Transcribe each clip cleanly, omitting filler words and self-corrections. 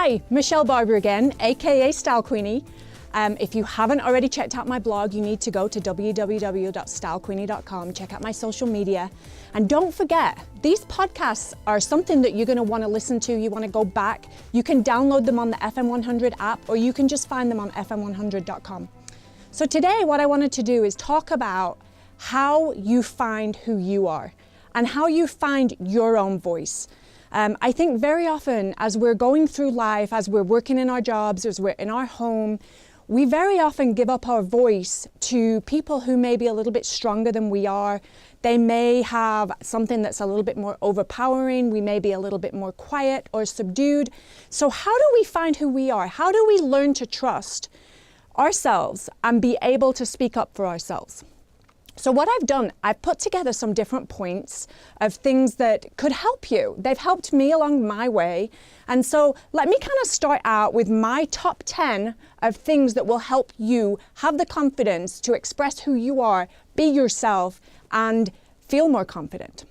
Hi, Michelle Barber again, aka Style Queenie. If you haven't already checked out my blog, you need to go to www.stylequeenie.com, check out my social media. And don't forget, these podcasts are something that you're going to want to listen to, you want to go back. You can download them on the FM100 app, or you can just find them on fm100.com. So today what I wanted to do is talk about how you find who you are and how you find your own voice. I think very often as we're going through life, as we're working in our jobs, as we're in our home, we very often give up our voice to people who may be a little bit stronger than we are. They may have something that's a little bit more overpowering. We may be a little bit more quiet or subdued. So how do we find who we are? How do we learn to trust ourselves and be able to speak up for ourselves? So what I've done, I've put together some different points of things that could help you. They've helped me along my way. And so let me kind of start out with my top 10 of things that will help you have the confidence to express who you are, be yourself, and feel more confident.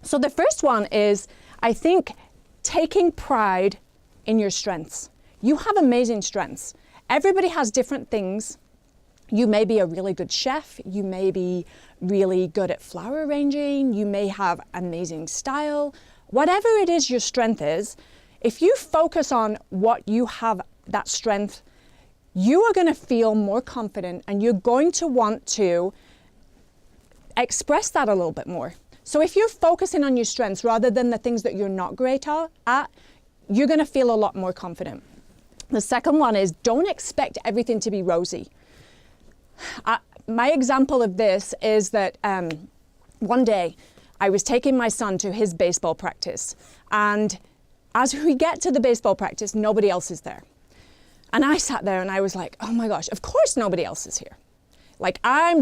So the first one is, I think, taking pride in your strengths. You have amazing strengths. Everybody has different things. You may be a really good chef, you may be really good at flower arranging, you may have amazing style. Whatever it is your strength is, if you focus on what you have that strength, you are going to feel more confident and you're going to want to express that a little bit more. So if you're focusing on your strengths rather than the things that you're not great at, you're going to feel a lot more confident. The second one is, don't expect everything to be rosy. My example of this is that one day I was taking my son to his baseball practice, and as we get to the baseball practice, nobody else is there. And I sat there and I was like, oh my gosh, of course nobody else is here. Like, I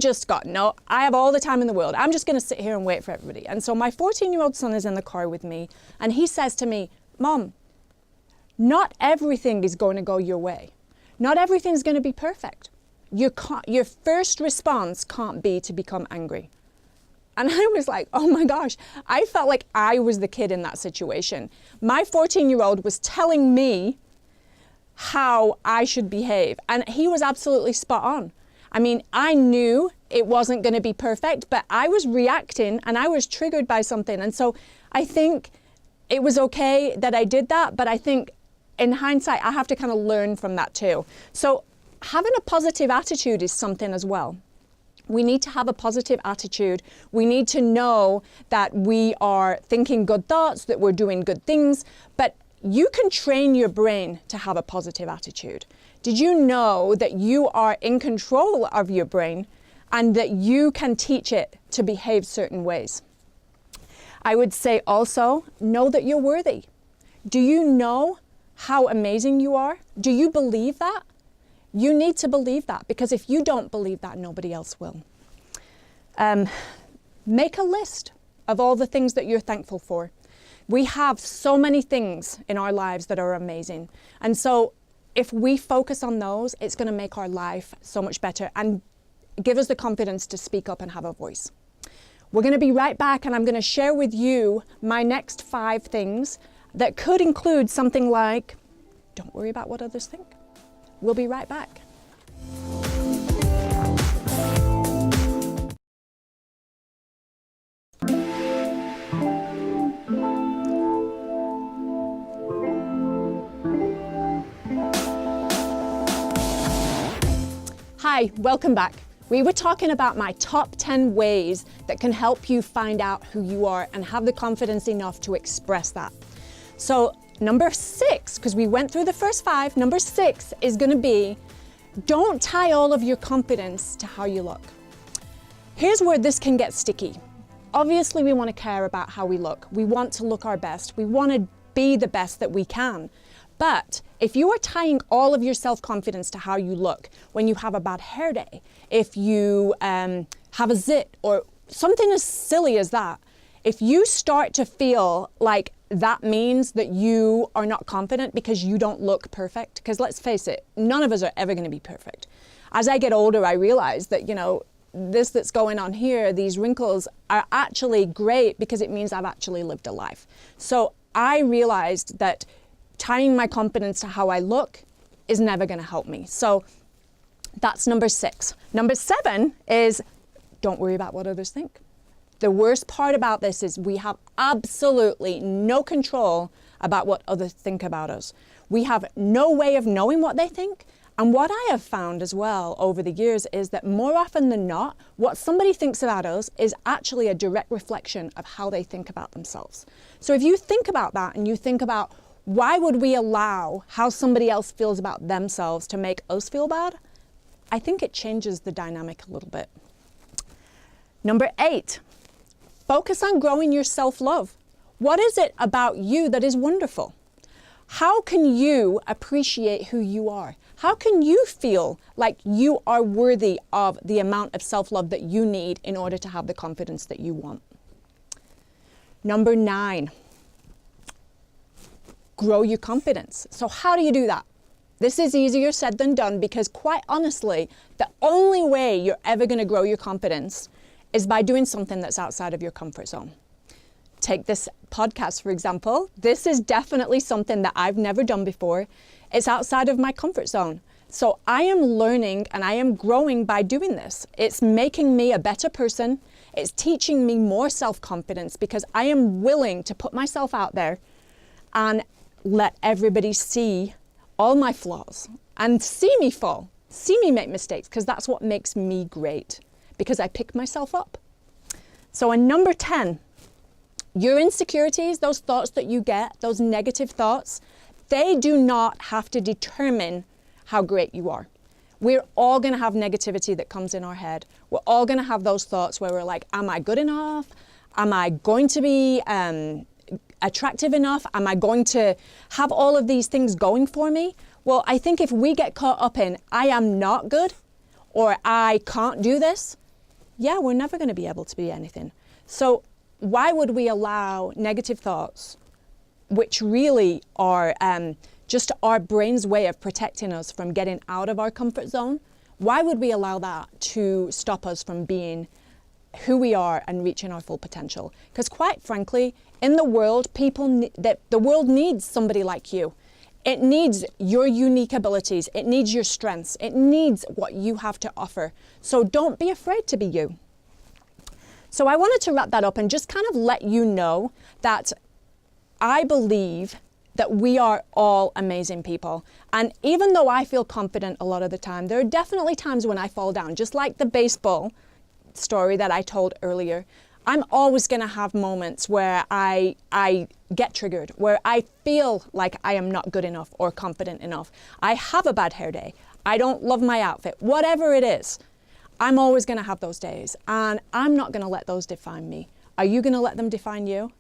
have all the time in the world. I'm just going to sit here and wait for everybody. And so my 14-year-old son is in the car with me, and he says to me, Mom, not everything is going to go your way. Not everything's going to be perfect. Your first response can't be to become angry. And I was like, oh my gosh, I felt like I was the kid in that situation. My 14-year-old was telling me how I should behave, and he was absolutely spot on. I mean, I knew it wasn't going to be perfect, but I was reacting and I was triggered by something. And so I think it was okay that I did that, but I think in hindsight, I have to kind of learn from that too. So having a positive attitude is something as well. We need to have a positive attitude. We need to know that we are thinking good thoughts, that we're doing good things, but you can train your brain to have a positive attitude. Did you know that you are in control of your brain and that you can teach it to behave certain ways? I would say also, know that you're worthy. Do you know how amazing you are? Do you believe that? You need to believe that, because if you don't believe that, nobody else will. Make a list of all the things that you're thankful for. We have so many things in our lives that are amazing. And so if we focus on those, it's going to make our life so much better and give us the confidence to speak up and have a voice. We're going to be right back, and I'm going to share with you my next 5 things that could include something like, don't worry about what others think. We'll be right back. Hi, welcome back. We were talking about my top 10 ways that can help you find out who you are and have the confidence enough to express that. So number 6, because we went through the first 5, number 6 is going to be, don't tie all of your confidence to how you look. Here's where this can get sticky. Obviously, we want to care about how we look. We want to look our best. We want to be the best that we can. But if you are tying all of your self-confidence to how you look, when you have a bad hair day, if you have a zit or something as silly as that, if you start to feel like that means that you are not confident because you don't look perfect, because let's face it, none of us are ever going to be perfect. As I get older, I realize that, this that's going on here, these wrinkles are actually great because it means I've actually lived a life. So I realized that tying my confidence to how I look is never going to help me. So that's number 6. Number 7 is don't worry about what others think. The worst part about this is we have absolutely no control about what others think about us. We have no way of knowing what they think. And what I have found as well over the years is that more often than not, what somebody thinks about us is actually a direct reflection of how they think about themselves. So if you think about that and you think about why would we allow how somebody else feels about themselves to make us feel bad, I think it changes the dynamic a little bit. Number 8, focus on growing your self-love. What is it about you that is wonderful? How can you appreciate who you are? How can you feel like you are worthy of the amount of self-love that you need in order to have the confidence that you want? Number 9, grow your confidence. So how do you do that? This is easier said than done because quite honestly, the only way you're ever going to grow your confidence is by doing something that's outside of your comfort zone. Take this podcast, for example. This is definitely something that I've never done before. It's outside of my comfort zone. So I am learning and I am growing by doing this. It's making me a better person. It's teaching me more self-confidence because I am willing to put myself out there and let everybody see all my flaws and see me fall, see me make mistakes, because that's what makes me great, because I pick myself up. So in number 10, your insecurities, those thoughts that you get, those negative thoughts, they do not have to determine how great you are. We're all going to have negativity that comes in our head. We're all going to have those thoughts where we're like, am I good enough? Am I going to be attractive enough? Am I going to have all of these things going for me? Well, I think if we get caught up in, I am not good, or I can't do this, yeah, we're never going to be able to be anything. So why would we allow negative thoughts, which really are just our brain's way of protecting us from getting out of our comfort zone? Why would we allow that to stop us from being who we are and reaching our full potential? Because quite frankly, in the world, the world needs somebody like you. It needs your unique abilities. It needs your strengths. It needs what you have to offer. So don't be afraid to be you. So I wanted to wrap that up and just kind of let you know that I believe that we are all amazing people. And even though I feel confident a lot of the time, there are definitely times when I fall down, just like the baseball story that I told earlier. I'm always going to have moments where I get triggered, where I feel like I am not good enough or confident enough. I have a bad hair day. I don't love my outfit. Whatever it is, I'm always going to have those days. And I'm not going to let those define me. Are you going to let them define you?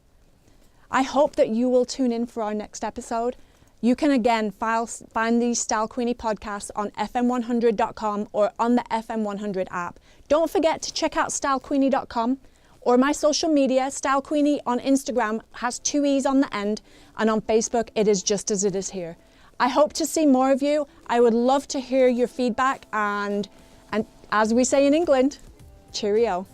I hope that you will tune in for our next episode. You can again find these Style Queenie podcasts on fm100.com or on the FM100 app. Don't forget to check out stylequeenie.com. or my social media. Style Queenie on Instagram has 2 E's on the end, and on Facebook it is just as it is here. I hope to see more of you. I would love to hear your feedback, and as we say in England, cheerio.